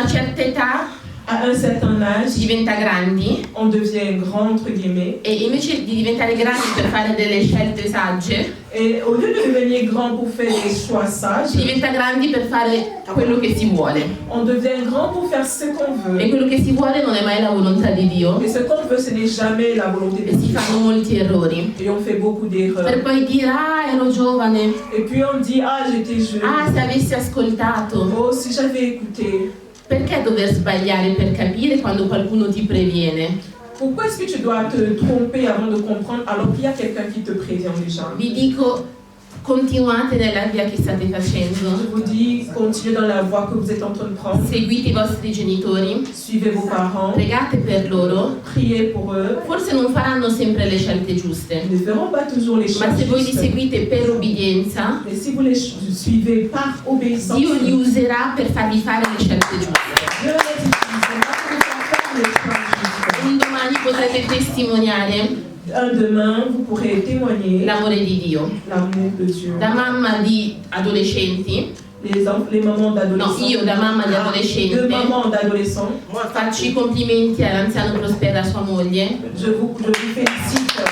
una certa età À un certain âge, si diventa grandi on devient grand, entre guillemets. e invece di diventare grandi per fare delle scelte sagge, Et au lieu de devenir grand pour faire des choix sages, si diventa grandi per fare quello che si vuole. on devient grand pour faire ce qu'on E veut. quello che si vuole non è mai la volontà di Dio Et ce qu'on veut, ce n'est jamais la volonté de e si Dieu. fanno molti errori. Et on fait beaucoup d'erreurs. Per poi dire, ah, ero giovane, Et puis on dit, ah, j'étais jeune. ah, se avessi ascoltato. Oh, si j'avais écouté. Perché dover sbagliare per capire quando qualcuno ti previene? Pourquoi est-ce que tu dois te tromper avant de comprendre alors qu'il y a quelqu'un qui te prévient déjà? Vi dico, continuate nella via che state facendo. Je vous dis, continuez dans la voie que vous êtes en train de prendre. Seguite i vostri genitori, Suivez vos parents. pregate per loro. Priez pour eux. Forse non faranno sempre le scelte giuste, Ils ne feront pas toujours les ma choses se voi li justes. seguite per obbedienza, Mais si vous les suivez par obéissance, Dio li userà per farvi fare le scelte giuste. Dieu les utilisera pour vous faire les choses Un domani potrete testimoniare justes. Un demain, vous pourrez témoigner l'amore di Dio. l'amour de Dieu. Da mamma di adolescenti, Les mamans no, d'adolescents. io da mamma di Deux adolescente mamans d'adolescents. faccio i complimenti all'anziano Prospero e a sua moglie Je vous félicite.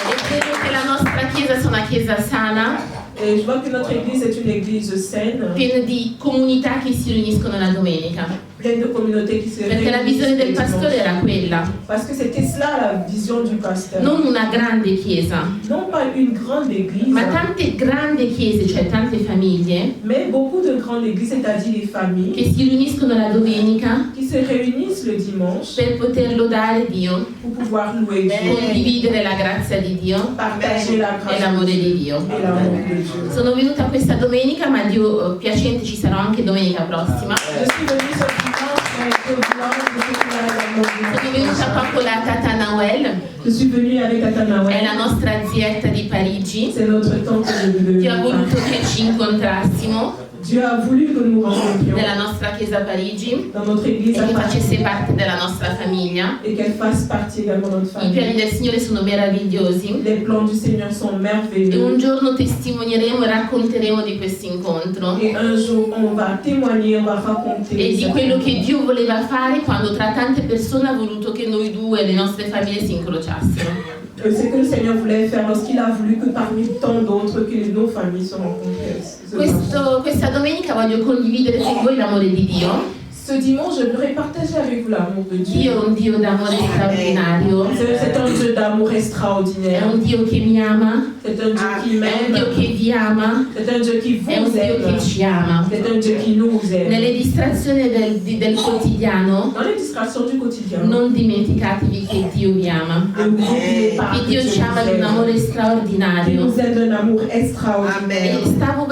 e credo che la nostra chiesa sia una chiesa sana, Et je vois que notre église est une église saine, piena di comunità che si riuniscono la domenica, pleine de communautés qui se perché la réunissent visione del les pastore dimanches. era quella, Parce que c'était cela la vision du pasteur. non una grande chiesa, Non pas une grande église, ma tante grandi chiese, cioè tante famiglie mais beaucoup de grandes églises, c'est-à-dire des familles che si riuniscono la domenica qui se réunissent le dimanche per poter lodare Dio, pour pouvoir louer Dieu, condividere la grazia di Dio partager la e grâce l'amore de di Dieu Dio. et l'amour de Dieu. Sono venuta questa domenica, ma Dio piacente ci sarò anche domenica prossima. Je suis venue ce dimanche, mais Dieu voulant, je suis venue avec Sono venuta qua con la Tata Nawel, Je suis venue avec Tata è Nawel. la nostra zietta di Parigi. C'est notre tante de Dio ha voluto che ci incontrassimo Dieu a voulu que nous rencontrions nella nostra chiesa a Parigi dans notre e église à che Paris facesse parte della nostra famiglia. et qu'elle fasse partie également de notre I piani famille. del Signore sono meravigliosi Les plans du Seigneur sont e un merveilleux. giorno testimonieremo e racconteremo di questo incontro Et un jour, on va témoigner, on va raconter e di cette quello che rencontre. Dio voleva fare quando tra tante persone ha voluto che noi due, le nostre famiglie, si incrociassero. C'est que le Seigneur voulait faire lorsqu'il a voulu que parmi tant d'autres, que nos familles se rencontrent. Questa domenica voglio condividere con voi l'amore di Dio. Ce dimanche, je voudrais partager avec vous l'amour de Dieu. Dio è un Dio d'amore straordinario, C'est un Dieu d'amour è extraordinaire. un Dio che mi ama, C'est un Dieu qui è un m'aime. Dio che vi ama, C'est un Dieu qui è un vous Dio che aime. ci ama. C'est un Dieu qui nous aime. Nelle distrazioni del quotidiano Dans les distractions du quotidien, non dimenticatevi che Dio vi ama, ne vous oubliez pas che que Dio Dieu ci ama vous di un aime. amore Il straordinario. nous aime d'un amour extraordinaire. E stavo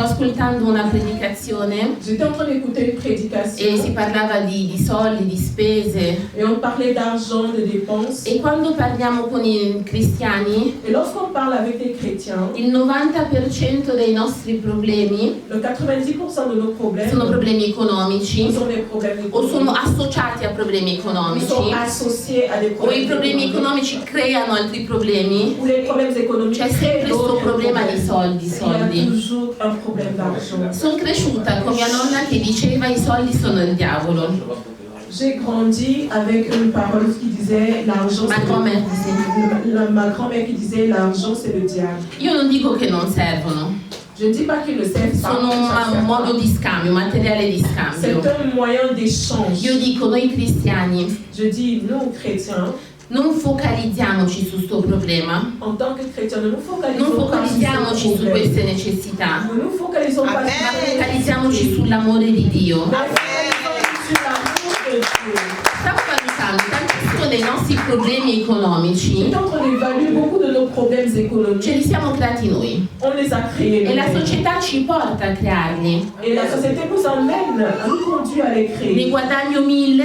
ascoltando una predicazione J'étais en train d'écouter une e prédication si parlava di soldi, di spese, et on parlait d'argent, de dépenses. e quando parliamo con i cristiani Et lorsqu'on parle avec les chrétiens, il 90% dei nostri problemi le 90% de nos problèmes sono problemi economici sont des problèmes o sono économiques. associati a problemi Ils sont economici associés à des o i problèmes problemi économiques. economici creano altri problemi. Ou les problèmes économiques C'è créent sempre questo d'autres problema di problèmes. soldi, Il y a soldi. toujours un problème d'argent. Sono cresciuta con mia nonna che diceva i soldi sono il diavolo. J'ai grandi avec une parole qui disait l'argent Ma c'est come? ma grand-mère qui disait l'argent c'est le diable. Io non dico che non servono, Je ne dis pas qu'ils ne servent pas. sono un modo di scambio, materiale di C'est scambio. un moyen d'échange. Io dico, noi cristiani Je dis nous chrétiens, non focalizziamoci su sto problema, en tant que chrétiens, ne nous non focalisons pas sur ce focalizziamoci su problème. queste necessità, Ne nous focalisons pas ma sur focalizziamoci sull'amore di Dio. sur l'amour de Dieu. Stavo valutando tantissimo dei nostri problemi economici, J'étais en train d'évaluer beaucoup de nos problèmes ce économiques. li siamo creati noi On les a créés. e la nous-mêmes. società ci porta a crearli. Et la société nous emmène, nous conduit à les Ne créer. guadagno 1000,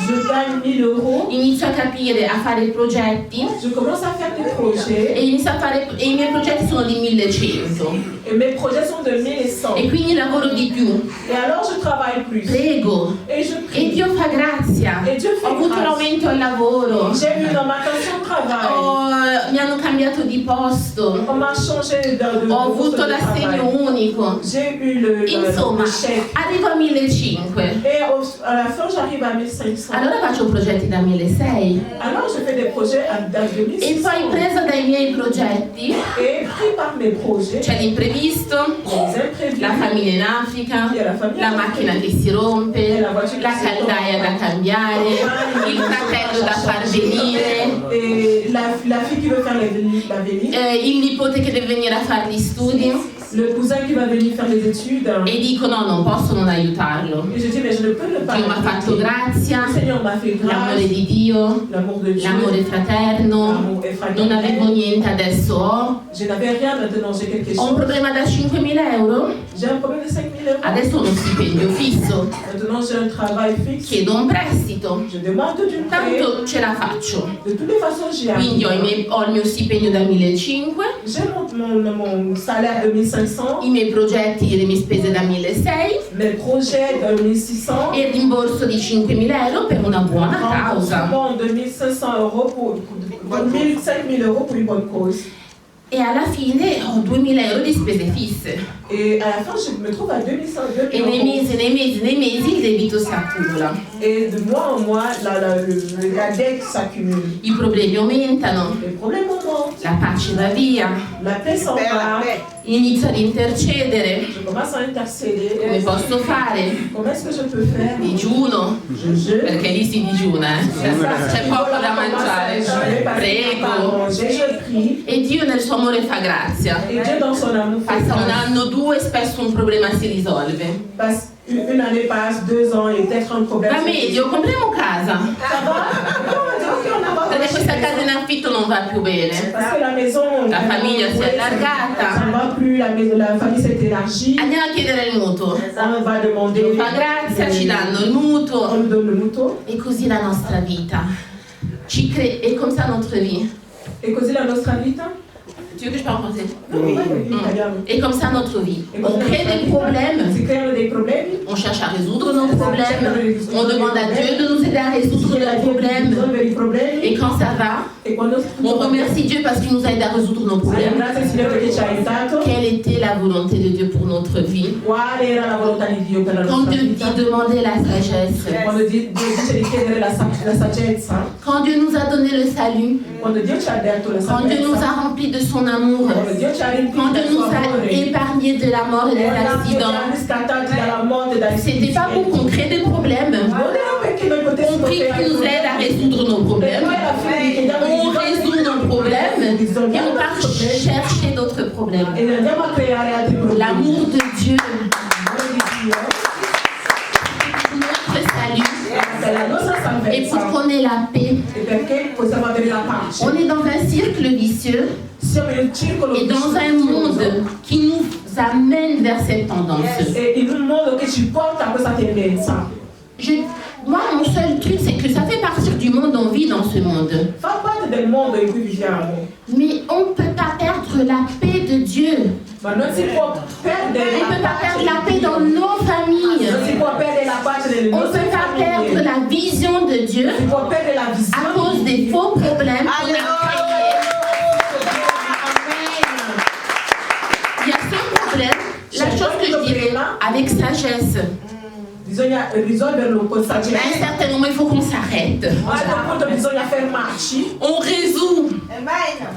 Je gagne 1000 euros, inizio a capire, a fare progetti je commence à faire des projets e i miei progetti sono di 1100 et mes projets sont de 1100. e quindi lavoro di più, Et alors je travaille plus. prego Et je e prie. Dio fa grazia. E Dio fa Ho avuto grazia. l'aumento al lavoro, lavoro. J'ai eu dans ma station de travail. Mi hanno cambiato di posto. On m'a changé de Ho avuto l'assegno unico. J'ai eu le Insomma, chèque. arrivo a 1.500. Et à la fin, j'arrive à 1500. Allora faccio progetti da 1.600. Alors, je fais des projets à 2600. E poi presa dai miei progetti, Et pris par mes projets, c'è l'imprevisto, les imprévus, la famiglia in Africa, la macchina che si rompe, la caldaia da cambiare, il fratello da far venire, et la fille qui veut faire la venue, il nipote che deve venire a fare gli studi, le cousin qui va venir faire les études. e dico no, non posso non aiutarlo. Et je dis, mais je ne peux ne pas. Dio mi ha fatto grazia, Le Seigneur m'a fait l'amore grâce, di Dio, l'amour de Dieu, l'amore fraterno, l'amour est non avevo fraternel. niente, adesso ho. Je n'avais rien, maintenant j'ai quelque Ho un chose. problema da 5.000 euro, J'ai un problème de 5000 euros. adesso ho uno stipendio fisso, Maintenant j'ai un travail fixe. chiedo un prestito, Je demande du prêt. tanto ce la faccio. De toutes les façons, j'y Quindi arrive. ho il mio stipendio da 1.500, J'ai mon salaire de 1500, i miei progetti e le mie spese da 1.600 mes projets de 1600, e il rimborso di 5.000 euro per una buona causa. remboursement de 1500 euros pour 5000 euros pour une bonne cause. E alla fine ho 2.000 euro di spese fisse. Et à la fin, je me trouve à 2100 E nei mesi il debito si accumula. Et de mois en mois, la dette s'accumule. I problemi aumentano, Les problèmes augmentent, la pace va via, la paix s'en va. inizio ad intercedere. Je commence à intercéder. Come posso fare? Comment est-ce que je peux faire? Digiuno, Je jeûne. perché lì si digiuna, c'è poco da mangiare. Prego. Je prie. E Dio nel suo amore fa grazia. Et Dieu dans son amour fait Passa un grâce. anno, due, spesso un problema si risolve. Passe une année passe, 2 ans et peut-être un problème. Va meglio, compriamo casa. Ça va? Perché questa casa in affitto non va più bene. Parce que la maison, La famiglia si è allargata. ça ne va plus, la famille s'est élargie. Andiamo a chiedere il mutuo. On va demander. Dio fa grazia, ci danno il mutuo. On nous donne le mouton. E così la nostra vita. Et comme ça notre vie. Et così la nostra vita. Tu veux que je parle en français? Oui. Et comme ça notre vie. On crée des problèmes. Si creano dei problemi. On cherche à résoudre nos problèmes. On demande à Dieu de nous aider à résoudre nos problèmes. Et quand ça va, E quando on remercie Dieu parce qu'il nous aide à résoudre nos problèmes. grazie al Signore che ci ha aiutato. Quelle était la volonté de Dieu pour notre vie? Quale era la volontà di Dio per la Quand nostra Dieu vita? dit demander la sagesse, Quando Dio dice di chiedere la saggezza, quand Dieu nous a donné le salut, quando Dio ci ha dato la quand Dieu nous saggezza, a remplis de son amour, quando Dio ci ha quand Dieu riempito del nous suo a amore, épargnés de la mort et des accidents, riscattati dalla morte e dagli c'était pas pour qu'on crée des problèmes. Non era perché noi On potessimo prie qu'il nous aide à résoudre nos problèmes. On résout nos problèmes et on part chercher d'autres problèmes. e andiamo a creare altri problemi. L'amour de Dieu, L'amore di Dio notre salut, è la nostra et pour salvezza qu'on ait la paix. e perché possiamo avere la pace. On est dans un cercle vicieux Siamo in un circolo et dans un monde qui nous amène vers cette tendance. e in un modo che ci porta a questa tendenza. Moi, mon seul truc, c'est que ça fait partie du monde, on vit dans ce monde. Fa parte del mondo in cui viviamo, Mais on ne peut pas perdre la paix de Dieu. ma non si può perdere On ne la peut pas pace. perdre la paix dans nos familles. Non si può perdere la pace nelle On ne nostre peut pas perdre famiglie. la vision de Dieu Si può perdere la à visione cause des faux problèmes qu'on a créés. Il y a ce problème, la chose que je dirais, avec sagesse. Bisogna risolverlo con À un saggezza. certain moment, il faut qu'on s'arrête. A un certo punto bisogna fermarci, On résout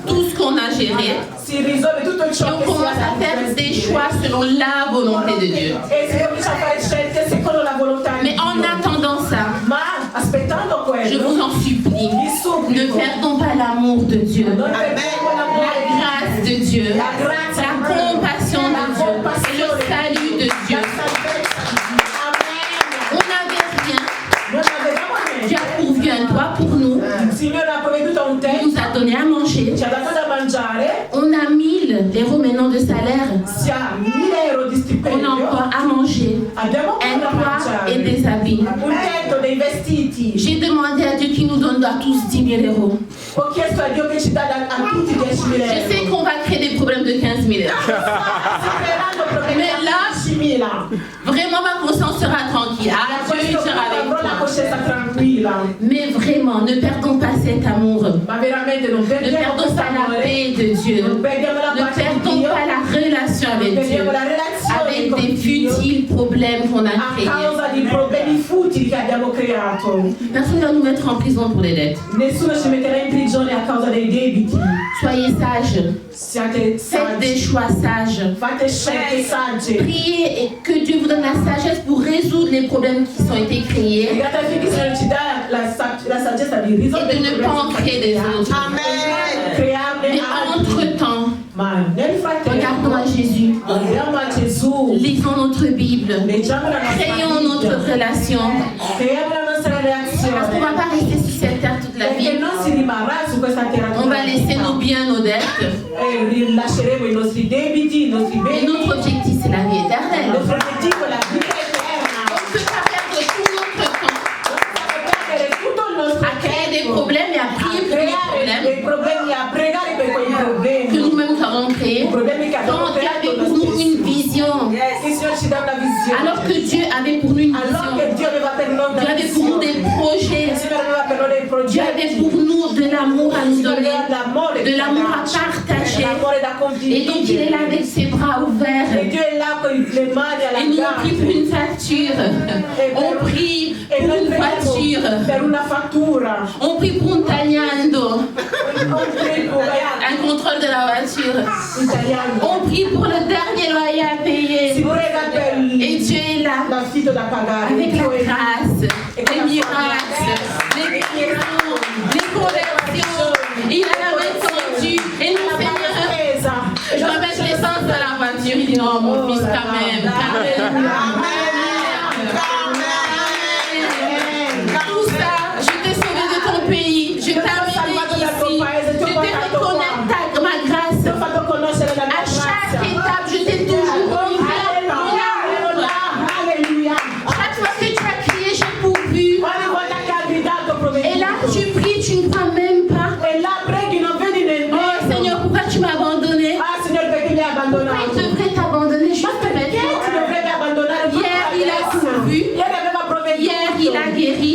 tout ce qu'on a géré si risolve tutto et ciò on che commence à faire des choix selon la volonté de Dieu. e si comincia a fare scelte secondo la volontà di Mais en Dio. attendant ça, Ma aspettando je quello, vous en supplie, vi ne supplico, perdons pas l'amour de Dieu, non la perdiamo l'amore di Dio, grâce de Dieu, la grazia la di Dio, compassion de Dieu et le salut de Dieu. la salvezza di Dio. On n'avait rien, Non avevamo Dieu niente. a pourvu un toit pour nous, Il Signore ha provveduto un il tetto, nous a donné à manger, ci ha dato da mangiare, on a 1000 euros maintenant de salaire, si ha 1000 euro di on a stipendio, encore à manger, abbiamo un da toit et mangiare, des habits. un tetto, dei vestiti. J'ai demandé à Dieu qu'il nous donne à tous 10 000 euros. Ho chiesto a Dio che ci dà a tutti 10.000 Je sais euro. qu'on va créer des problèmes de 15 000 euros. Superando problemi Mais là, 10.000. vraiment ma conscience sera tranquille. Ah, Dieu il sera avec Avrò la toi. coscienza tranquilla. Mais vraiment, ne perdons pas cet amour. Ne perdons pas la paix de Dieu. Ne perdons pas la relation avec Dieu. Avec des futiles problèmes qu'on a créés. Personne ne va nous mettre en prison pour les dettes. Soyez sages. Faites des choix sages. Priez et que Dieu vous donne la sagesse pour résoudre les problèmes qui ont été créés. Et de ne pas en créer des autres. Mais entre-temps, regardons à Jésus. Lisons notre Bible. Créons notre relation. Parce qu'on ne va pas rester sur cette terre toute la vie. On va laisser nos biens, nos dettes. Et notre objectif, c'est la vie éternelle. On ne peut pas perdre tout notre temps à créer des problèmes et à prier pour les problèmes que nous-mêmes avons créés. Quand Dieu avait pour nous une vision, alors que Dieu avait pour nous une vision, Dieu avait pour nous des projets, Dieu avait pour nous de l'amour à nous donner, de l'amour à partager. Et donc il est là avec ses bras ouverts. Et nous on prie pour une facture. On prie pour une voiture. On prie pour un tagliando. Un contrôle de la voiture. On prie pour le dernier loyer à payer. Et Dieu est là avec la grâce, les miracles, les guérisons, les conversions. Il a la main tendue et nous Seigneur. Je vais mettre l'essence dans la voiture. Il dit non mon fils quand même. Tout ça, je t'ai sauvé de ton pays. Je t'ai amené ici. Je t'ai reconnaître ma grâce. À chaque étape, je t'ai toujours livré. Chaque fois que tu as crié, j'ai pourvu. Et là, tu pries, tu ne crois même pas. Oh Seigneur, pourquoi tu m'as abandonné? Pourquoi il devrait t'abandonner? Je te répète. Hier, il a pourvu. Hier, il a guéri.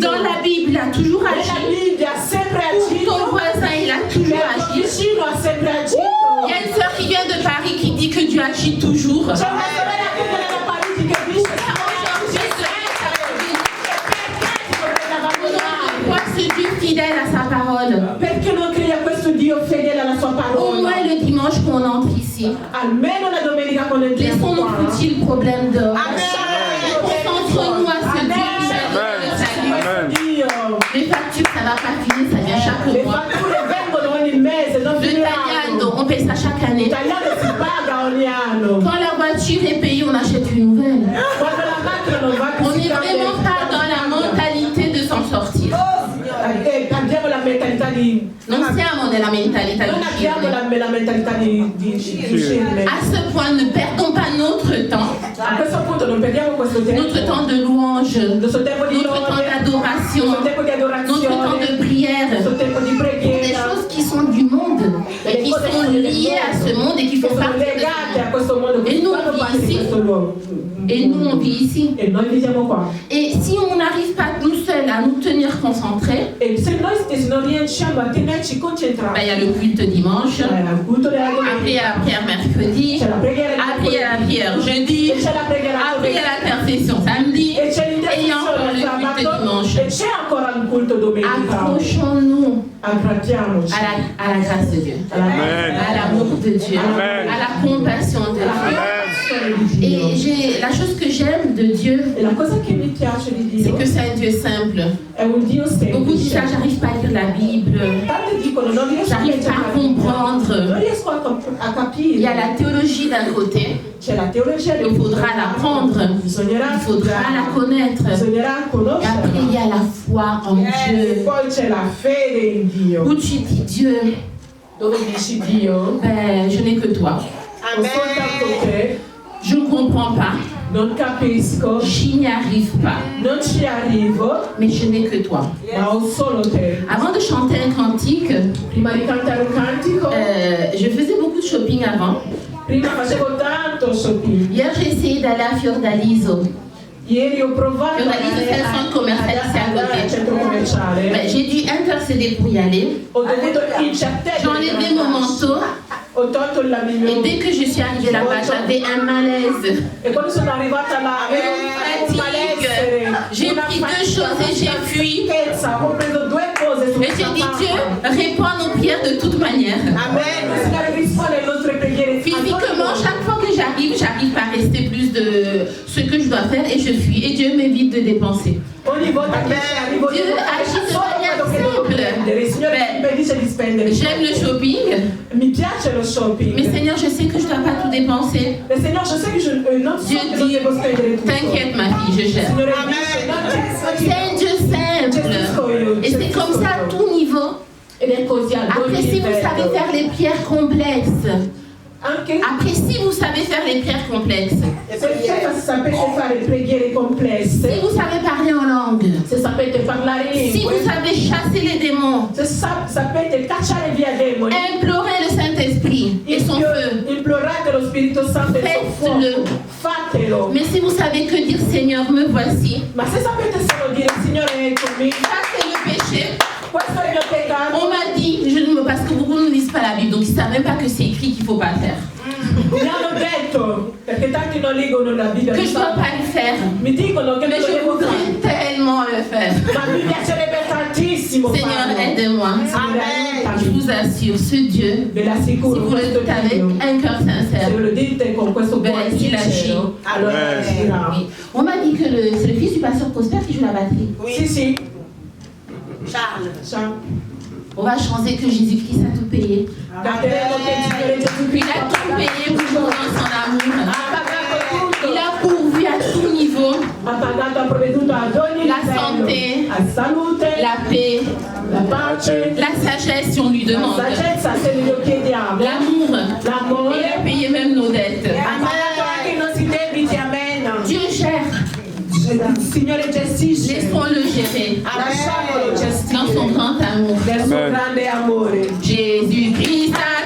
Dans la Bible, il a toujours agi. Pour ton voisin, il a toujours agi. Il y a une sœur qui vient de Paris qui dit que Dieu agit toujours. Pourquoi ce Dieu fidèle à sa parole? Au moins le dimanche qu'on entre ici, laissons nos petits problèmes dehors. Concentrons-nous à ce Dieu. Les factures, ça ne va pas finir, ça vient chaque mois. Le tagliando, on paye ça chaque année. Quand la voiture est payée, on achète une nouvelle. On n'est vraiment pas dans la mentalité de s'en sortir. Non siamo nella mentalità di À ce point, ne perdons pas notre temps. Notre temps de louange, notre temps d'adoration, notre temps de prière. Des choses qui sont du monde et qui sont liées à ce monde et qui font partie de ce monde. Et nous, on vit ici. Et si on n'arrive pas nous seuls à nous tenir concentrés, il y a le culte dimanche, après la prière mercredi, après la prière jeudi, après la intercession samedi, et il y a encore le culte dimanche. Accrochons-nous à la grâce de Dieu, à l'amour de Dieu, à la compassion de Dieu. Et la chose que j'aime de Dieu, c'est que c'est un Dieu simple. Beaucoup disent ça, j'arrive pas à lire la Bible, j'arrive pas à comprendre. Il y a la théologie d'un côté, il faudra l'apprendre, il faudra la connaître. Et après il y a la foi en Dieu. Où tu dis Dieu, ben, je n'ai que toi. Je ne comprends pas. Je n'y arrive pas. Mais je n'ai que toi. Avant de chanter un cantique, je faisais beaucoup de shopping avant. Hier, j'ai essayé d'aller à Fiordaliso. Ieri ho provato on a dit que c'est le centre commercial ici à côté. Ben, j'ai dû intercéder pour y aller. J'ai enlevé mon manteau. Et dès que je suis arrivée là-bas, j'avais un malaise. J'ai pris 2 choses et j'ai fui. Et j'ai dit, Dieu, réponds à nos prières de toute manière. Physiquement, chaque fois que j'arrive pas à rester plus de ce que je dois faire et je fuis. Et Dieu m'évite de dépenser. Dieu agit de manière simple. J'aime le shopping. Mais Seigneur, je sais que je ne dois pas tout dépenser. Dieu dit, t'inquiète ma fille, je gère. C'est un Dieu simple. Et c'est comme ça à tout niveau. Après, si vous savez faire les prières complexes, après, si vous savez faire les prières complexes, si vous savez parler en langue, si vous savez chasser les démons, implorer le Saint-Esprit et son feu, faites-le. Mais si vous savez que dire Seigneur, me voici, ça c'est le péché. On m'a dit, parce que beaucoup ne lisent pas la Bible, donc ils ne savent même pas que c'est écrit qu'il ne faut pas faire. Que je ne dois pas le faire. Mais je voudrais tellement le faire. Seigneur, aide-moi. Je vous assure, ce Dieu, si vous le dites avec un cœur sincère, il agit. Oui. On m'a dit que c'est le fils du pasteur Prosper qui joue la batterie. Oui. Charles. On va chanter que Jésus-Christ a tout payé. Il a tout payé pour nous dans son amour. Il a pourvu à tout niveau. La santé, la paix, la sagesse si on lui demande. L'amour. Il a payé même nos dettes. Dieu gère. Laissons-le gérer dans son grand amour. Jésus-Christ a